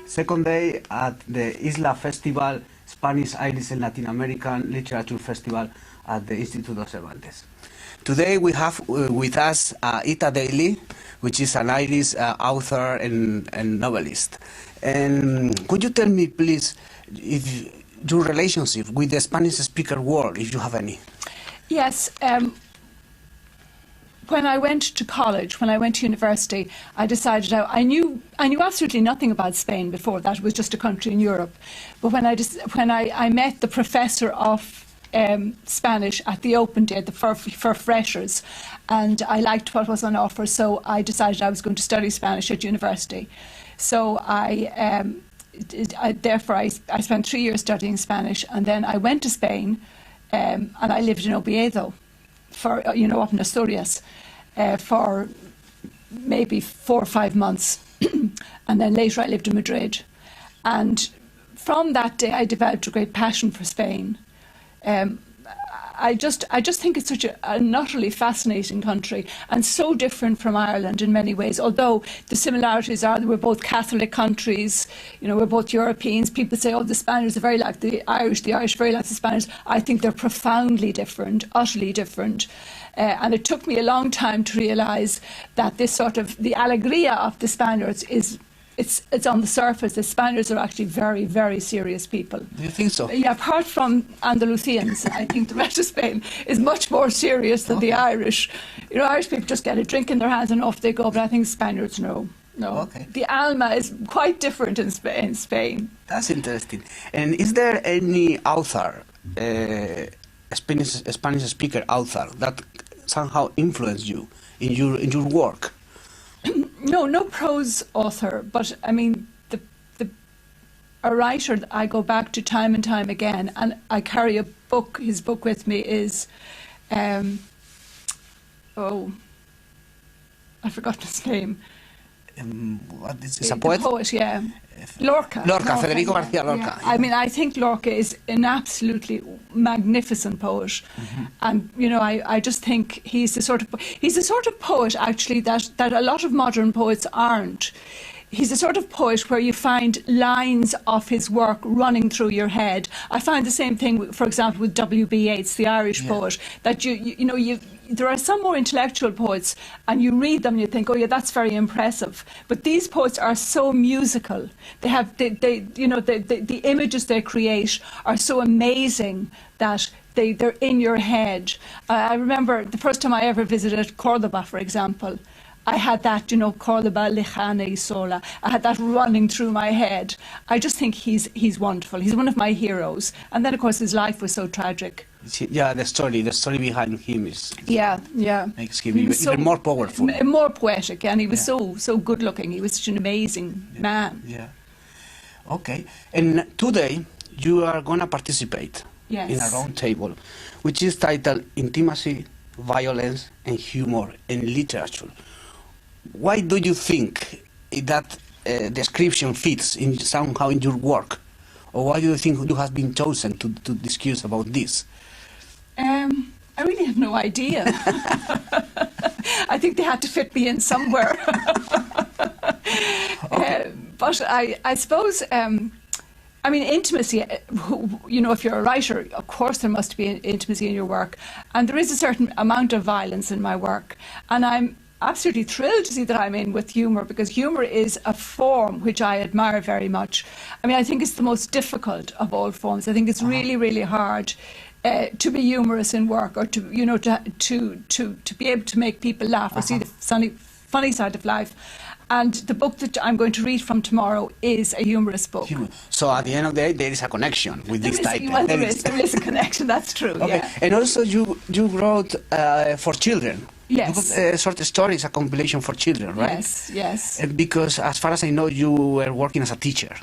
second day at the ISLA Festival, Spanish, Irish and Latin American Literature Festival at the Instituto Cervantes. Today we have with us Ita Daly, which is an Irish author and novelist. And could you tell me, please, if your relationship with the Spanish-speaker world, if you have any? Yes. When I went to college, when I went to university, I decided I knew absolutely nothing about Spain before that. It was just a country in Europe. But when I met the professor of Spanish at the open day for freshers, and I liked what was on offer, so I decided I was going to study Spanish at university. So therefore I spent 3 years studying Spanish, and then I went to Spain, and I lived in Oviedo, up in Asturias, for maybe 4 or 5 months, and then later I lived in Madrid. And from that day, I developed a great passion for Spain. I just think it's such an utterly fascinating country, and so different from Ireland in many ways. Although the similarities are that we're both Catholic countries, we're both Europeans. People say, oh, the Spaniards are very like the Irish very like the Spaniards. I think they're profoundly different, utterly different. And it took me a long time to realise that this sort of, the alegría of the Spaniards is, it's on the surface. The Spaniards are actually very, very serious people. Do you think so? Yeah, apart from Andalusians, I think the rest of Spain is much more serious than the Irish. Irish people just get a drink in their hands and off they go, but I think Spaniards, no. Okay. The alma is quite different in Spain. That's interesting. And is there any author, Spanish-speaker author, that somehow influenced you in your work? No prose author, but I mean, a writer that I go back to time and time again, and I carry his book with me is, I've forgotten his name. What is this, a poet? The poet, yeah. Lorca, Federico García Lorca. Yeah. I mean, I think Lorca is an absolutely magnificent poet, Mm-hmm. and I just think he's the sort of poet actually that a lot of modern poets aren't. He's the sort of poet where you find lines of his work running through your head. I find the same thing, for example, with W.B. Yeats, the Irish poet, that there are some more intellectual poets, and you read them and you think, oh yeah, that's very impressive. But these poets are so musical. They have, the images they create are so amazing that they're in your head. I remember the first time I ever visited Cordoba, for example. I had that, Cordoba lejana y sola. I had that running through my head. I just think he's wonderful. He's one of my heroes. And then, of course, his life was so tragic. Yeah, the story behind him is makes him even more powerful, more poetic, and he was so good looking. He was such an amazing man. Yeah. Okay. And today you are going to participate in a round table, which is titled "Intimacy, Violence, and Humour in Literature." Why do you think that description fits somehow in your work, or why do you think you have been chosen to discuss about this? I really have no idea. I think they had to fit me in somewhere. Okay. But I suppose, intimacy, if you're a writer, of course there must be intimacy in your work. And there is a certain amount of violence in my work. And I'm absolutely thrilled to see that I'm in with humour, because humour is a form which I admire very much. I mean, I think it's the most difficult of all forms. I think it's really, really hard to be humorous in work, or to be able to make people laugh or see the funny side of life. And the book that I'm going to read from tomorrow is a humorous book. So at the end of the day, there is a connection with this title. Well, there is a connection, that's true. Okay. Yeah. And also you wrote for children. Yes. Short stories, a compilation for children, right? Yes. Because as far as I know, you were working as a teacher.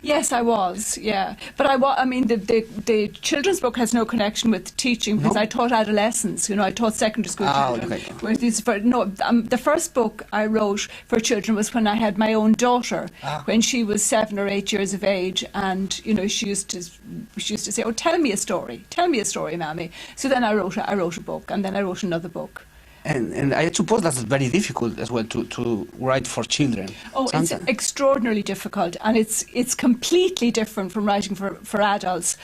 Yes, I was, yeah. But the children's book has no connection with teaching, because I taught adolescents, I taught secondary school children. Okay. The first book I wrote for children was when I had my own daughter, when she was 7 or 8 years of age, and she used to say, "Oh, tell me a story, Mammy." So then I wrote a book, and then I wrote another book. And I suppose that's very difficult as well to write for children. Oh, sometimes. It's extraordinarily difficult, and it's completely different from writing for adults.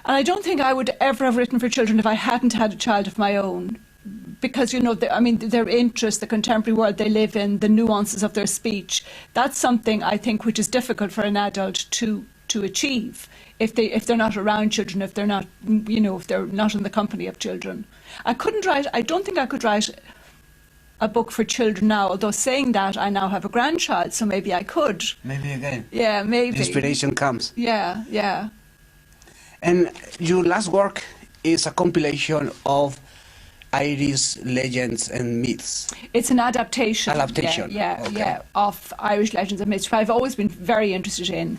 And I don't think I would ever have written for children if I hadn't had a child of my own. Because, their interests, the contemporary world they live in, the nuances of their speech, that's something I think which is difficult for an adult to achieve if they're not around children, if they're not, if they're not in the company of children. I don't think I could write a book for children now, although saying that, I now have a grandchild, so maybe I could. Maybe again. Yeah, maybe. Inspiration comes. Yeah, yeah. And your last work is a compilation of Irish legends and myths. It's an adaptation. Yeah, okay. Of Irish legends and myths, which I've always been very interested in.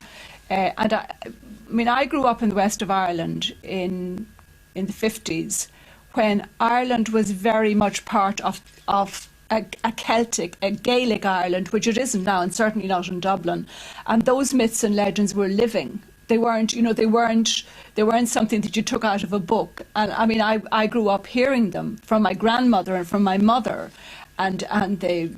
And I grew up in the west of Ireland in the 50s, when Ireland was very much part of a Celtic, a Gaelic Ireland, which it isn't now, and certainly not in Dublin. And those myths and legends were living. They weren't something that you took out of a book. And I grew up hearing them from my grandmother and from my mother, and they,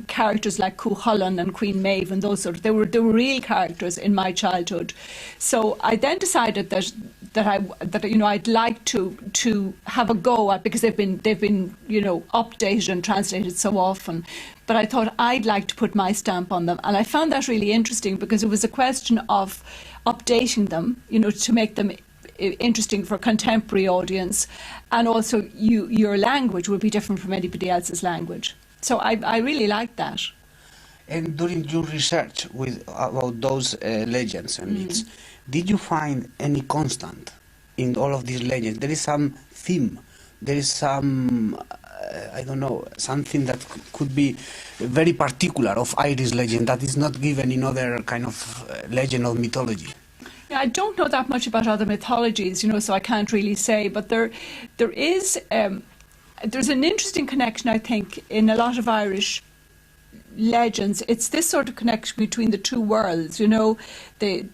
characters like Cuchulainn and Queen Maeve and those they were real characters in my childhood. So I then decided that I'd like to have a go at, because they've been updated and translated so often. But I thought I'd like to put my stamp on them, and I found that really interesting, because it was a question of updating them, to make them interesting for a contemporary audience, and also your language would be different from anybody else's language. So I really liked that. And during your research about those legends and myths, did you find any constant in all of these legends? There is some theme, there is some, something that could be very particular of Irish legend that is not given in other kind of legend or mythology. Yeah, I don't know that much about other mythologies, so I can't really say. But there is there's an interesting connection, I think, in a lot of Irish legends. It's this sort of connection between the two worlds, the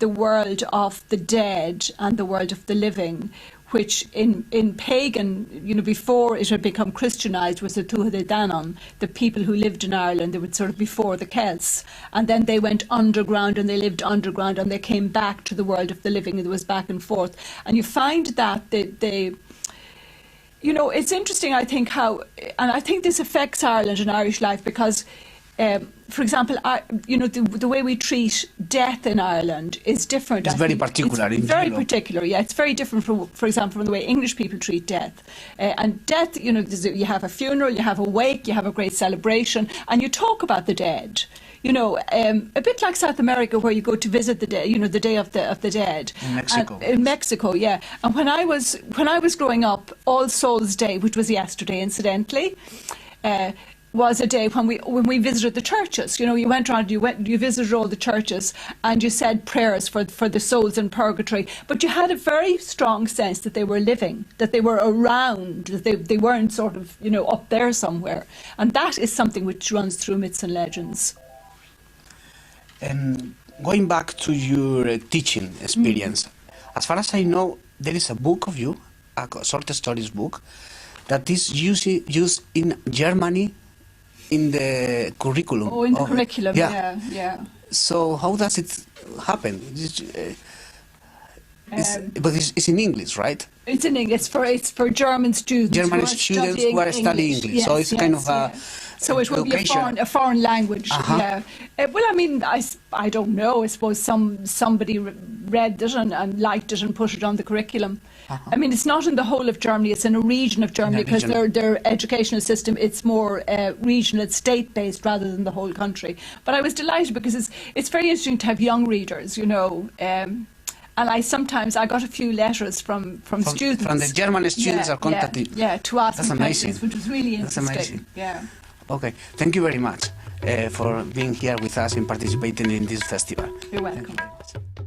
world of the dead and the world of the living, which in pagan, before it had become Christianized, was the Tuatha Dé Danann, the people who lived in Ireland. They were sort of before the Celts, and then they went underground and they lived underground, and they came back to the world of the living, and there was back and forth. And you find that it's interesting, I think, how, and I think this affects Ireland and Irish life, because for example, the way we treat death in Ireland is different. It's very particular. It's very particular, yeah. It's very different, for example, from the way English people treat death. And death, you have a funeral, you have a wake, you have a great celebration, and you talk about the dead. A bit like South America, where you go to visit the day, the Day of the Dead. In Mexico. In Mexico, yeah. And when I was growing up, All Souls Day, which was yesterday, incidentally, was a day when we visited the churches. You went around, you visited all the churches, and you said prayers for the souls in purgatory. But you had a very strong sense that they were living, that they were around, that they weren't sort of up there somewhere. And that is something which runs through myths and legends. And going back to your teaching experience, as far as I know, there is a book of you, a short stories book, that is used in Germany in the curriculum. Oh, in the curriculum, yeah. So how does it happen? But it's in English, right? It's in English. It's for German students. German students who are studying English. Yes, so it's kind of a. So it will be a foreign language. Yeah. Well, I don't know. I suppose somebody read it and liked it and put it on the curriculum. It's not in the whole of Germany. It's in a region of Germany, because their educational system, it's more regional, it's state-based rather than the whole country. But I was delighted, because it's very interesting to have young readers, and I got a few letters from students. From the German students are contacting. Yeah, to ask That's me amazing. questions, which was really interesting. That's amazing. Yeah. Okay, thank you very much for being here with us and participating in this festival. You're welcome. Thank you very much.